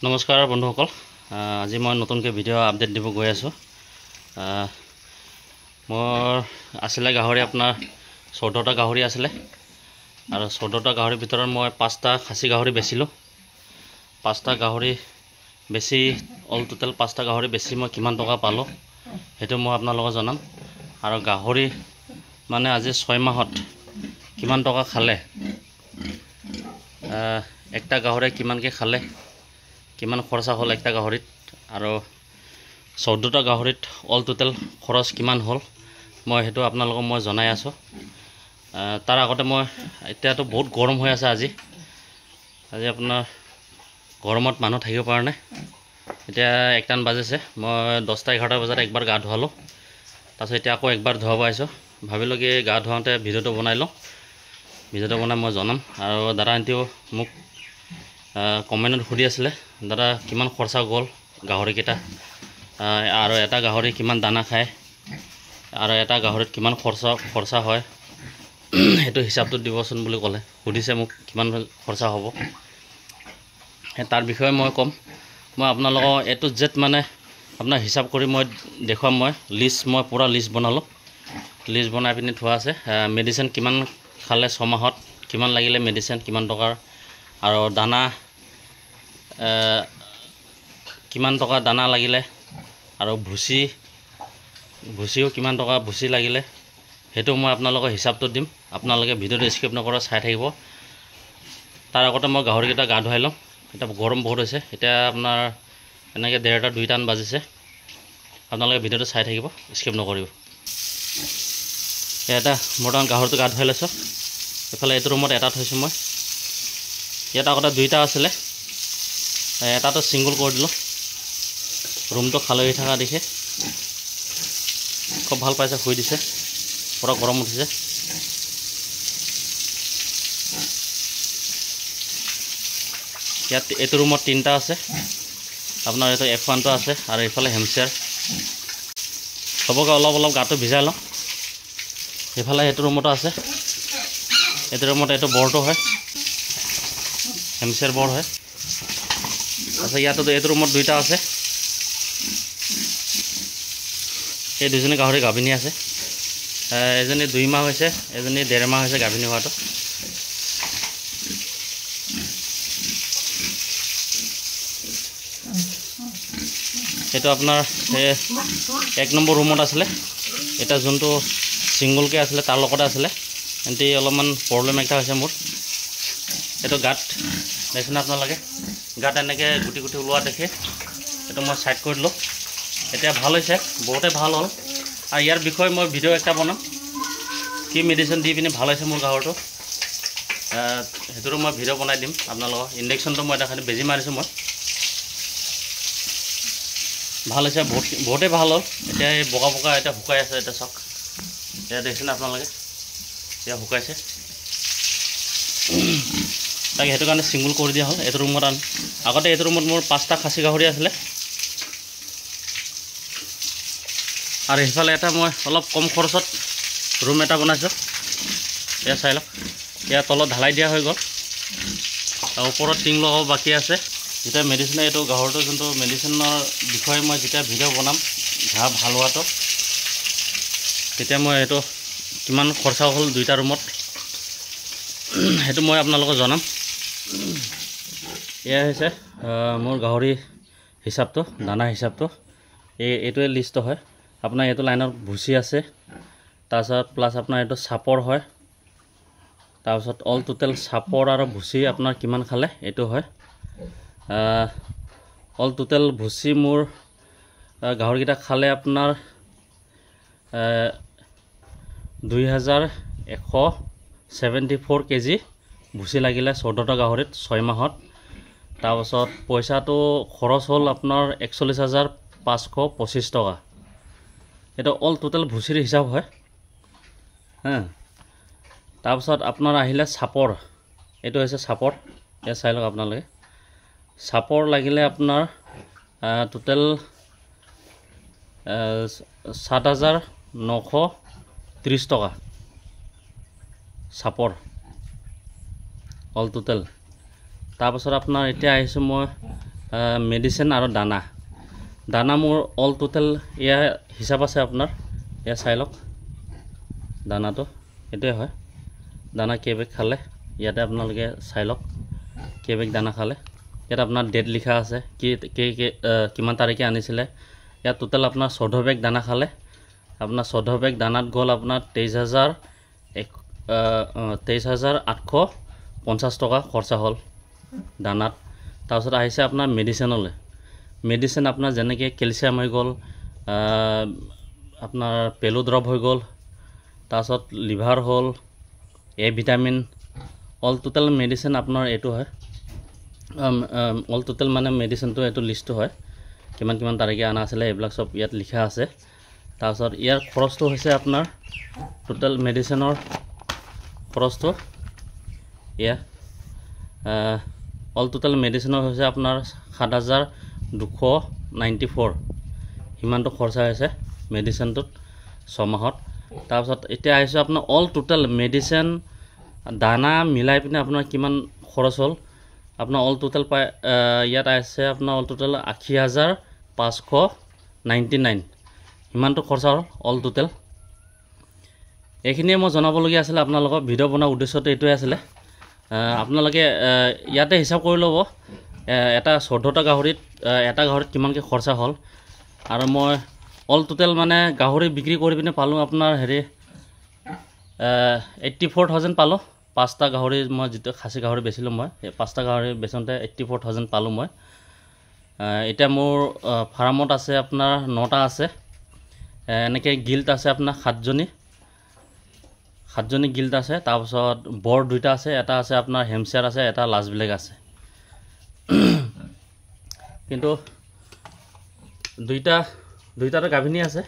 নমস্কাৰ বন্ধুসকল, আজি মই নতুনকৈ ভিডিঅ' আপডেট দিব গৈ আছোঁ। মোৰ আছিলে গাহৰি আপোনাৰ 14টা গাহৰি আছিলে আৰু 14টা গাহৰিৰ ভিতৰত মই 5টা খাচী গাহৰি বেচিলোঁ। 5টা গাহৰি বেছি অল টোটেল 5টা গাহৰি বেছি মই কিমান টকা পালোঁ সেইটো মই আপোনালোকক জনাম। আৰু গাহৰি মানে আজি 6 মাহত কিমান টকা খালে, একটা গাহৰি কিমানকৈ খালে, কিমান খৰচা হ'ল একটা গাহৰিত, আৰু 14টা গাহৰিত অল টোটেল খৰচ কিমান হ'ল মই সেইটো আপোনালোকক মই জনাই আছোঁ। তাৰ আগতে মই এতিয়াতো বহুত গৰম হৈ আছে। আজি আপোনাৰ গৰমত মানুহ থাকিব পৰা নাই। এতিয়া 1টামান বাজিছে। মই 10টা 11টা বজাত একবাৰ গা ধুৱালোঁ, তাৰপিছত এতিয়া আকৌ একবাৰ ধুৱাব আহিছোঁ। ভাবিলোঁ কি গা ধুৱাওঁতে ভিডিঅ'টো বনাই লওঁ, ভিডিঅ'টো বনাই মই জনাম। আৰু দাদা আণ্টিও মোক কমেণ্টত সুধি আছিলে, দাদা কিমান খৰচা গ'ল গাহৰিকেইটা, আৰু এটা গাহৰি কিমান দানা খায়, আৰু এটা গাহৰিত কিমান খৰচা হয় সেইটো হিচাপটো দিবচোন বুলি ক'লে, সুধিছে মোক কিমান খৰচা হ'ব। তাৰ বিষয়ে মই ক'ম। মই আপোনালোকক A to Z মানে আপোনাৰ হিচাপ কৰি মই দেখুৱাম। মই পূৰা লিষ্ট বনালোঁ, লিষ্ট বনাই পিনি থোৱা আছে। মেডিচিন কিমান খালে 6 মাহত, কিমান লাগিলে মেডিচিন, কিমান টকাৰ, আৰু দানা কিমান টকা দানা লাগিলে, আৰু ভুচিও কিমান টকা ভুচি লাগিলে, সেইটো মই আপোনালোকৰ হিচাপটো দিম। আপোনালোকে ভিডিঅ'টো স্কিপ নকৰা চাই থাকিব। তাৰ আগতে মই গাহৰিকেইটা গা ধুৱাই লওঁ। এতিয়া গৰম বহুত হৈছে। এতিয়া আপোনাৰ এনেকৈ 1:30 2টামান বাজিছে। আপোনালোকে ভিডিঅ'টো চাই থাকিব, স্কিপ নকৰিব। এটা বৰ্তমান গাহৰিটো গা ধুৱাই লৈছোঁ। এইফালে এইটো ৰুমত এটা থৈছোঁ মই। ইয়াত আগতে 2টা আছিলে, এটাটো ছিংগুল কৰি দিলোঁ। ৰুমটো খালী হৈ থকা দেখি খুব ভাল পাইছে, শুই দিছে, পূৰা গৰম উঠিছে। ইয়াত এইটো ৰুমত 3টা আছে। আপোনাৰ এইটো F1টো আছে, আৰু এইফালে হেমচিয়াৰ। চবকে অলপ অলপ গাটো ভিজাই লওঁ। এইফালে এইটো ৰুমতো আছে। এইটো ৰুমত এইটো বৰটো হয়, হেমচিয়াৰ বৰ হয়। তাৰপিছত ইয়াতো এইটো ৰুমত 2টা আছে। এই দুজনী গাহৰি গাভিনী আছে। এজনী 2 মাহ হৈছে, এজনী 1.5 মাহ হৈছে গাভিনী হোৱাটো। এইটো আপোনাৰ 1 নম্বৰ ৰুমত আছিলে। এটা যোনটো ছিংগুলকৈ আছিলে তাৰ লগতে আছিলে। এণ্টি অলপমান প্ৰব্লেম এটা হৈছে মোৰ। এইটো গাত দেখিছেনে আপোনালোকে, গাত এনেকৈ গুটি গুটি ওলোৱা দেখে। এইটো মই ছাইড কৰি দিলোঁ। এতিয়া ভাল হৈছে, বহুতেই ভাল হ'ল। আৰু ইয়াৰ বিষয়ে মই ভিডিঅ' একটা বনাম, কি মেডিচিন দি পিনি ভাল হৈছে মোৰ গাহৰিটো, সেইটোৰো মই ভিডিঅ' বনাই দিম আপোনালোকক। ইনজেকশ্যনটো মই দেখাই দিম, বেজী মাৰিছোঁ মই। ভাল হৈছে, বহুতেই ভাল হ'ল। এতিয়া এই বগা এতিয়া শুকাই আছে। এতিয়া চাওক, এতিয়া দেখিছেনে আপোনালোকে, এতিয়া শুকাইছে। তাকে সেইটো কাৰণে ছিংগুল কৰি দিয়া হ'ল। এইটো ৰুমত আগতে এইটো ৰুমত মোৰ 5টা খাচী গাহৰি আছিলে। আৰু সেইফালে এটা মই অলপ কম খৰচত ৰুম এটা বনাইছোঁ। এয়া চাই লওক, ইয়াৰ তলত ঢালাই দিয়া হৈ গ'ল, আৰু ওপৰত টিং লগাব বাকী আছে। যেতিয়া মেডিচিনে এইটো গাহৰিটো যোনটো মেডিচিনৰ বিষয়ে মই যেতিয়া ভিডিঅ' বনাম ঘাঁহ ভাল হোৱাটো, তেতিয়া মই এইটো কিমান খৰচা হ'ল 2টা ৰুমত সেইটো মই আপোনালোকক জনাম। এয়া হৈছে মোৰ গাহৰি হিচাপটো, দানা হিচাপটো। এইটোৱে লিষ্ট হয়। আপোনাৰ এইটো লাইনত ভুচি আছে, তাৰপিছত প্লাছ আপোনাৰ এইটো চাপৰ হয়, তাৰপিছত অল টোটেল চাপৰ আৰু ভুচি আপোনাৰ কিমান খালে এইটো হয়। অল টোটেল ভুচি মোৰ গাহৰিকেইটা খালে আপোনাৰ 2174 কেজি ভুচি লাগিলে 14টা গাহৰিত 6 মাহত। তাৰপাছত পইচাটো খৰচ হ'ল আপোনাৰ 41,525 টকা। এইটো অল টোটেল ভুচিৰ হিচাপ হয়। তাৰপিছত আপোনাৰ আহিলে চাপৰ। এইটো হৈছে চাপৰ, এয়া চাই লওক আপোনালোকে। চাপৰ লাগিলে আপোনাৰ টোটেল 7,930 টকা চাপৰ অল টোটেল। তাৰপাছত আপোনাৰ এতিয়া আহিছোঁ মই মেডিচিন আৰু দানা মোৰ অল টোটেল এয়া হিচাপ আছে আপোনাৰ এয়া চাই লওক দানাটো এইটোৱে হয় দানা কেইবেগ খালে ইয়াতে আপোনালোকে চাই লওক কেইবেগ দানা খালে ইয়াত আপোনাৰ ডেট লিখা আছে কিমান তাৰিখে আনিছিলে ইয়াত টোটেল আপোনাৰ 14 বেগ দানা খালে আপোনাৰ 14 বেগ দানাত গ'ল আপোনাৰ 23,850 টকা খৰচা হ'ল দানাত তাৰপিছত আহিছে আপোনাৰ মেডিচিন আপোনাৰ যেনেকৈ কেলছিয়াম হৈ গ'ল আপোনাৰ পেলু দ্ৰৱ হৈ গ'ল তাৰপিছত লিভাৰ হ'ল এ ভিটামিন অল টোটেল মেডিচিন আপোনাৰ এইটো হয় অল টোটেল মানে মেডিচিনটো এইটো লিষ্টটো হয় কিমান তাৰিখে অনা আছিলে এইবিলাক চব ইয়াত লিখা আছে তাৰপিছত ইয়াৰ খৰচটো হৈছে আপোনাৰ টোটেল মেডিচিনৰ খৰচটো এয়া অল টোটেল মেডিচিনৰ হৈছে আপোনাৰ 7,294 সিমানটো খৰচা হৈছে মেডিচিনটোত 6 মাহত তাৰপিছত এতিয়া আহিছোঁ আপোনাৰ অল টোটেল মেডিচিন দানা মিলাই পিনে আপোনাৰ কিমান খৰচ হ'ল আপোনাৰ অল টোটেল পাই ইয়াত আছে আপোনাৰ অল টোটেল 80,599 সিমানটো খৰচা হ'ল অল টোটেল এইখিনিয়ে মই জনাবলগীয়া আছিলে আপোনালোকক ভিডিঅ' বনোৱাৰ উদ্দেশ্যটো এইটোৱে আছিলে আপোনালোকে ইয়াতে হিচাপ কৰি ল'ব এটা 14টা গাহৰিত এটা গাহৰিত কিমানকৈ খৰচা হ'ল আৰু মই অল টোটেল মানে গাহৰি বিক্ৰী কৰি পিনে পালোঁ আপোনাৰ হেৰি 84,000 পালোঁ 5টা গাহৰি মই যিটো খাচী গাহৰি বেচিলোঁ মই সেই 5টা গাহৰি বেচোঁতে 84,000 পালোঁ মই এতিয়া মোৰ ফাৰ্মত আছে আপোনাৰ 9টা আছে এনেকৈ গিল্ট আছে আপোনাৰ 7জনী গিল্ট আছে তাৰপিছত বৰ 2টা আছে এটা আছে আপোনাৰ হেমশ্বেয়াৰ আছে এটা লাজ ব্লেক আছে কিন্তু দুইটাতে গাভিনী আছে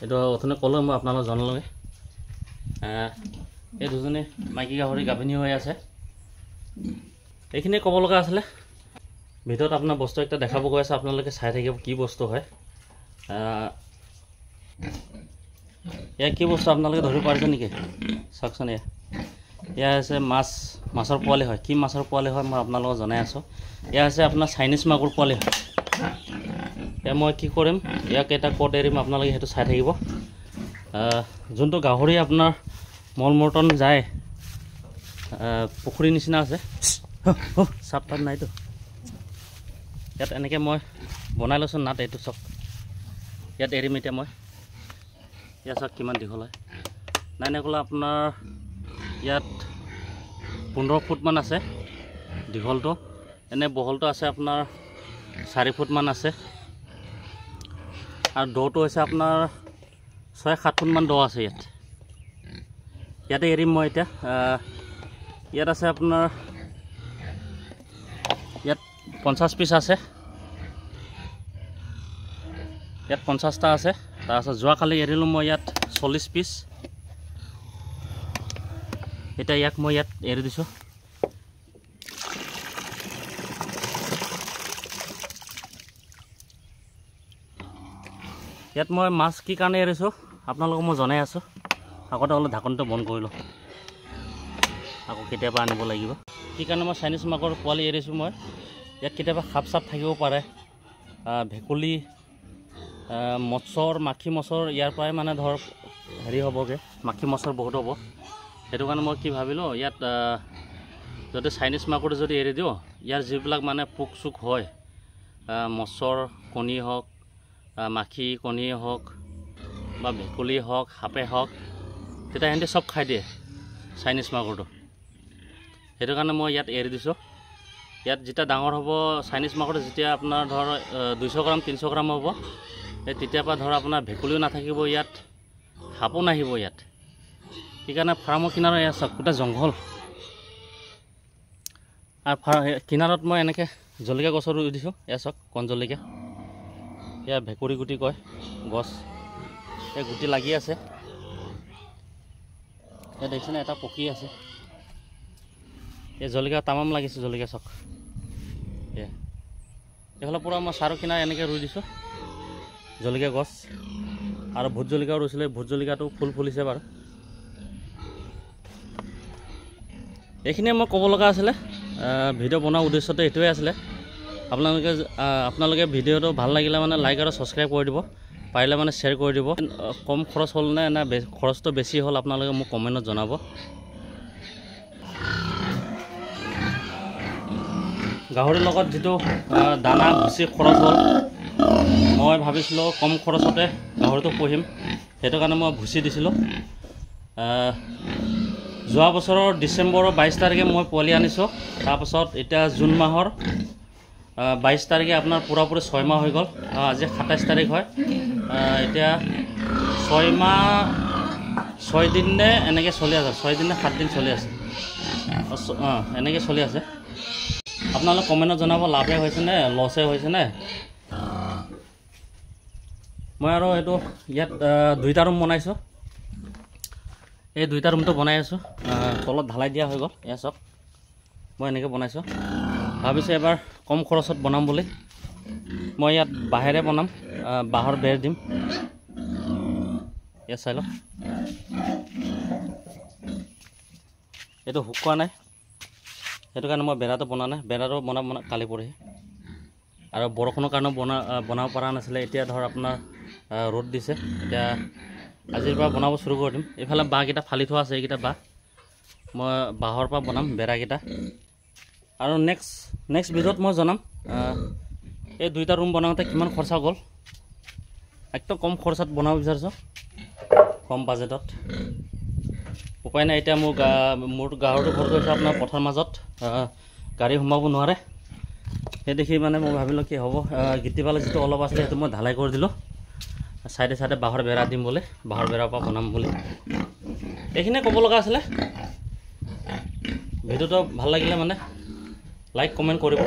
এইটো অথনি ক'লোঁ মই আপোনালোকক জনালোঁগৈ এই দুজনী মাইকী গাহৰি গাভিনী হৈ আছে এইখিনিয়ে ক'ব লগা আছিলে ভিতৰত আপোনাৰ বস্তু একটা দেখাব গৈ আছে আপোনালোকে চাই থাকিব কি বস্তু হয় এয়া কি বস্তু আপোনালোকে ধৰিব পাৰিছে নেকি চাওকচোন এয়া আছে মাছৰ পোৱালি হয় কি মাছৰ পোৱালি হয় মই আপোনালোকক জনাই আছোঁ এয়া আছে আপোনাৰ চাইনিজ মাগুৰ পোৱালি হয় এয়া মই কি কৰিম ইয়াক এটা ক'ত এৰিম আপোনালোকে সেইটো চাই থাকিব যোনটো গাহৰি আপোনাৰ মলমৰ্টন যায় পুখুৰীৰ নিচিনা আছে চাপ তাপ নাইতো ইয়াত এনেকৈ মই বনাই লৈছোঁ নাট এইটো চব ইয়াত এৰিম এতিয়া মই ইয়াত চাওক কিমান দীঘল হয় নাই ক'লে আপোনাৰ ইয়াত 15 ফুটমান আছে দীঘলটো এনে বহলটো আছে আপোনাৰ 4 ফুটমান আছে আৰু দটো হৈছে আপোনাৰ 6-7 ফুটমান দ আছে ইয়াতে এৰিম মই এতিয়া ইয়াত আছে আপোনাৰ ইয়াত 50 পিচ আছে ইয়াত 50টা আছে তাৰপিছত যোৱাকালি এৰিলোঁ মই ইয়াত 40 পিচ এতিয়া ইয়াক মই ইয়াত এৰি দিছোঁ ইয়াত মই মাছ কি কাৰণে এৰিছোঁ আপোনালোকক মই জনাই আছোঁ আগতে অলপ ঢাকনটো বন্ধ কৰিলোঁ আকৌ কেতিয়াবা আনিব লাগিব কি কাৰণে মই চাইনিজ মাগুৰ পোৱালি এৰিছোঁ মই ইয়াত কেতিয়াবা সাপ চাপ থাকিব পাৰে ভেকুলী মাখি মছৰ ইয়াৰ পৰাই মানে ধৰ হেৰি হ'বগৈ মাখি মছৰ বহুত হ'ব সেইটো কাৰণে মই কি ভাবিলোঁ ইয়াত যদি চাইনিজ মাগুৰ যদি এৰি দিওঁ ইয়াৰ যিবিলাক মানে পোক চোক হয় মছৰ কণী হওক মাখি কণী হওক বা ভেকুলী হওক সাপে হওক তেতিয়া সিহঁতে চব খাই দিয়ে চাইনিজ মাগুৰটো সেইটো কাৰণে মই ইয়াত এৰি দিছোঁ ইয়াত যেতিয়া ডাঙৰ হ'ব চাইনিজ মাগুৰটো যেতিয়া আপোনাৰ ধৰ 200 গ্ৰাম 300 গ্ৰাম হ'ব তেতিয়াৰ পৰা ধৰ আপোনাৰ ভেকুলীও নাথাকিব ইয়াত সাপো নাহিব ইয়াত সেইকাৰণে ফাৰ্মৰ কিনাৰত এয়া চব গোটেই জংঘল আৰু কিনাৰত মই এনেকৈ জলকীয়া গছৰ ৰুই দিছোঁ এয়া চাওক কণ জলকীয়া এয়া ভেকুৰী গুটি কয় গছ এই গুটি লাগি আছে এয়া দেখিছেনে এটা পকি আছে এই জলকীয়া তামাম লাগিছে জলকীয়া চাওক এইফালে পূৰা মই চাৰু কিনাৰ এনেকৈ ৰুই দিছোঁ জলকীয়া গছ আৰু ভোট জলকীয়াও ৰুইছিলে ভোট জলকীয়াটো ফুল ফুলিছে বাৰু এইখিনিয়ে মই ক'ব লগা আছিলে ভিডিঅ' বনোৱাৰ উদ্দেশ্যটো এইটোৱে আছিলে আপোনালোকে ভিডিঅ'টো ভাল লাগিলে মানে লাইক আৰু ছাবস্ক্ৰাইব কৰি দিব, পাৰিলে মানে শ্বেয়াৰ কৰি দিব। কম খৰচ হ'ল নে খৰচটো বেছি হ'ল আপোনালোকে মোক কমেণ্টত জনাব। গাহৰিৰ লগত যিটো দানা বেছি খৰচ হ'ল, মই ভাবিছিলোঁ কম খৰচতে গাহৰিটো পুহিম, সেইটো কাৰণে মই ভুচি দিছিলোঁ। যোৱা বছৰৰ ডিচেম্বৰৰ 22 তাৰিখে মই পোৱালি আনিছোঁ। তাৰপাছত এতিয়া জুন মাহৰ 22 তাৰিখে আপোনাৰ পূৰাপূৰি 6 মাহ হৈ গ'ল। আজি 27 তাৰিখ হয়। এতিয়া 6 মাহ 6 দিন নে এনেকৈ চলি আছে, 6 দিন নে 7 দিন চলি আছে, এনেকৈ চলি আছে। আপোনালোকে কমেণ্টত জনাব লাভে হৈছেনে লছে হৈছেনে। মই আৰু এইটো ইয়াত 2টা ৰুম বনাইছোঁ। এই 2টা ৰুমটো বনাই আছোঁ। তলত ঢালাই দিয়া হৈ গ'ল। এয়া চাওক, মই এনেকৈ বনাইছোঁ। ভাবিছোঁ এবাৰ কম খৰচত বনাম বুলি। মই ইয়াত বাঁহেৰে বনাম, বাঁহৰ বেৰ দিম। ইয়াত চাই লওক, এইটো শুকোৱা নাই, সেইটো কাৰণে মই বেৰাটো বনা নাই। বেৰাটো বনাম কালি পৰহি। আৰু বৰষুণৰ কাৰণেও বনাব পৰা নাছিলে। এতিয়া ধৰ আপোনাৰ ৰ'দ দিছে, এতিয়া আজিৰ পৰা বনাব চুৰু কৰি দিম। এইফালে বাঁহকেইটা ফালি থোৱা আছে, এইকেইটা বাঁহ মই বাঁহৰ পৰা বনাম বেৰাকেইটা। আৰু নেক্সট ভিডিঅ'ত মই জনাম এই 2টা ৰুম বনাওঁতে কিমান খৰচা গ'ল। একদম কম খৰচাত বনাব বিচাৰিছোঁ, কম বাজেটত। উপায় নাই, এতিয়া মোৰ গাহৰিটো ঘৰ গৈছে আপোনাৰ পথাৰ মাজত, গাড়ী সোমাব নোৱাৰে। সেই দেখি মানে মই ভাবিলোঁ কি হ'ব, গিটি পালে যিটো অলপ আছিলে সেইটো মই ঢালাই কৰি দিলোঁ। চাইডে চাইডে বাঁহৰ বেৰা দিম বুলি, বাঁহৰ বেৰাৰ পৰা বনাম বুলি। এইখিনিয়ে ক'ব লগা আছিলে। ভিডিঅ'টো ভাল লাগিলে মানে লাইক কমেণ্ট কৰিব।